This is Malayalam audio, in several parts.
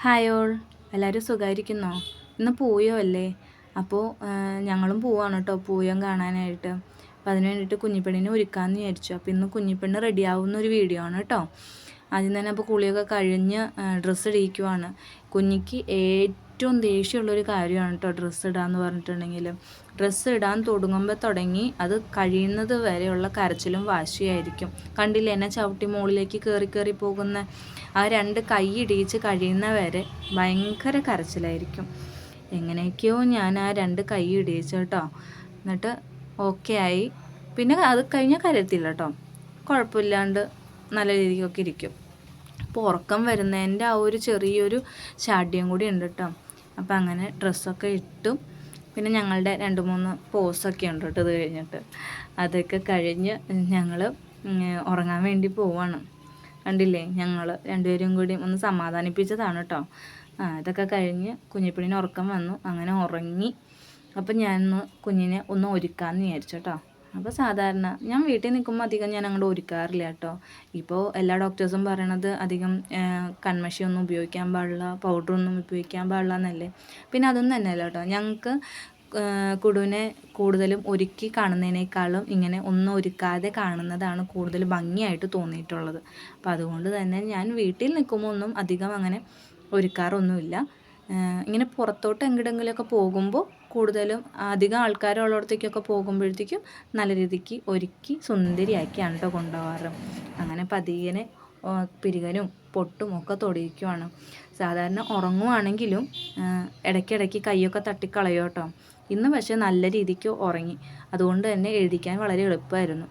ഹായ് ഓൾ, എല്ലാവരും സുഖമായിരിക്കുന്നോ? ഇന്ന് പൂയോ അല്ലേ? അപ്പോൾ ഞങ്ങളും പോവാണ് കേട്ടോ പൂയം കാണാനായിട്ട്. അപ്പോൾ അതിന് വേണ്ടിയിട്ട് കുഞ്ഞിപ്പെണ്ണിനെ ഒരുക്കാമെന്ന് വിചാരിച്ചു. അപ്പോൾ ഇന്ന് കുഞ്ഞിപ്പെണ്ണ് റെഡിയാവുന്ന ഒരു വീഡിയോ ആണ് കേട്ടോ. ആദ്യം തന്നെ അപ്പോൾ കുളിയൊക്കെ കഴിഞ്ഞ് ഡ്രസ്സ് ഇടിയിക്കുവാണ്. കുഞ്ഞിക്ക് ഏറ്റവും ദേഷ്യമുള്ളൊരു കാര്യമാണ് കേട്ടോ ഡ്രസ്സ് ഇടാന്ന് പറഞ്ഞിട്ടുണ്ടെങ്കിൽ. ഡ്രസ്സ് ഇടാൻ തുടങ്ങി അത് കഴിയുന്നത് വരെയുള്ള കരച്ചിലും വാശിയായിരിക്കും. കണ്ടില്ലേ എന്നെ ചവിട്ടി മുകളിലേക്ക് കയറി പോകുന്ന ആ രണ്ട് കൈ ഇടിയിച്ച് കഴിയുന്ന വരെ ഭയങ്കര കരച്ചിലായിരിക്കും. എങ്ങനെയൊക്കെയോ ഞാൻ ആ രണ്ട് കൈ ഇടിയിച്ചു കേട്ടോ. എന്നിട്ട് ഓക്കെ ആയി. പിന്നെ അത് കഴിഞ്ഞാൽ കരയത്തില്ല കേട്ടോ, കുഴപ്പമില്ലാണ്ട് നല്ല രീതിക്കൊക്കെ ഇരിക്കും. അപ്പോൾ ഉറക്കം വരുന്നതിൻ്റെ ആ ഒരു ചെറിയൊരു ശാഠ്യം കൂടി ഉണ്ട് കേട്ടോ. അപ്പോൾ അങ്ങനെ ഡ്രസ്സൊക്കെ ഇട്ടു. പിന്നെ ഞങ്ങളുടെ 2-3 പോസൊക്കെ ഉണ്ട് കേട്ടോ. ഇത് കഴിഞ്ഞിട്ട് അതൊക്കെ കഴിഞ്ഞ് ഞങ്ങൾ ഉറങ്ങാൻ വേണ്ടി പോവാണ്. കണ്ടില്ലേ, ഞങ്ങൾ രണ്ടുപേരും കൂടി ഒന്ന് സമാധാനിപ്പിച്ചതാണ് കേട്ടോ. ഇതൊക്കെ കഴിഞ്ഞ് കുഞ്ഞിപ്പിണിന് ഉറക്കം വന്നു, അങ്ങനെ ഉറങ്ങി. അപ്പം ഞാൻ കുഞ്ഞിനെ ഒന്ന് ഒരുക്കാമെന്ന് വിചാരിച്ചു കേട്ടോ. അപ്പോൾ സാധാരണ ഞാൻ വീട്ടിൽ നിൽക്കുമ്പോൾ അധികം ഞാൻ അങ്ങോട്ട് ഒരുക്കാറില്ല കേട്ടോ. ഇപ്പോൾ എല്ലാ ഡോക്ടേഴ്സും പറയണത് അധികം കൺമഷിയൊന്നും ഉപയോഗിക്കാൻ പാടില്ല, പൗഡറൊന്നും ഉപയോഗിക്കാൻ പാടില്ല എന്നല്ലേ. പിന്നെ അതൊന്നും തന്നെയല്ല കേട്ടോ. ഞങ്ങൾക്ക് കുടുവിനെ കൂടുതലും ഒരുക്കി കാണുന്നതിനേക്കാളും ഇങ്ങനെ ഒന്നും ഒരുക്കാതെ കാണുന്നതാണ് കൂടുതൽ ഭംഗിയായിട്ട് തോന്നിയിട്ടുള്ളത്. അപ്പോൾ അതുകൊണ്ട് തന്നെ ഞാൻ വീട്ടിൽ നിൽക്കുമ്പോൾ ഒന്നും അധികം അങ്ങനെ ഒരുക്കാറൊന്നുമില്ല. ഇങ്ങനെ പുറത്തോട്ട് എങ്ങോട്ടെങ്കിലുമൊക്കെ പോകുമ്പോൾ കൂടുതലും അധികം ആൾക്കാരുള്ളിടത്തേക്കൊക്കെ പോകുമ്പോഴത്തേക്കും നല്ല രീതിക്ക് ഒരുക്കി സുന്ദരിയാക്കിയാണ് കേട്ടോ കൊണ്ടുപോകാറ്. അങ്ങനെ പതിയെ പിരികനും പൊട്ടും ഒക്കെ തൊടിയിക്കുവാണ്. സാധാരണ ഉറങ്ങുവാണെങ്കിലും ഇടയ്ക്കിടയ്ക്ക് കൈയൊക്കെ തട്ടിക്കളയോ കേട്ടോ. ഇന്ന് പക്ഷേ നല്ല രീതിക്ക് ഉറങ്ങി, അതുകൊണ്ട് തന്നെ എഴുതിക്കാൻ വളരെ എളുപ്പമായിരുന്നു.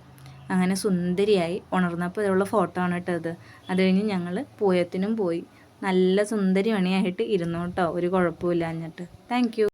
അങ്ങനെ സുന്ദരിയായി ഉണർന്നപ്പോൾ ഇതിലുള്ള ഫോട്ടോ ആണ് കേട്ടോ ഇത്. അത് കഴിഞ്ഞ് ഞങ്ങൾ പൂയത്തിനും പോയി. നല്ല സുന്ദരി മണിയായിട്ട് ഇരുന്നു കേട്ടോ, ഒരു കുഴപ്പമില്ല. എന്നിട്ട് താങ്ക് യു.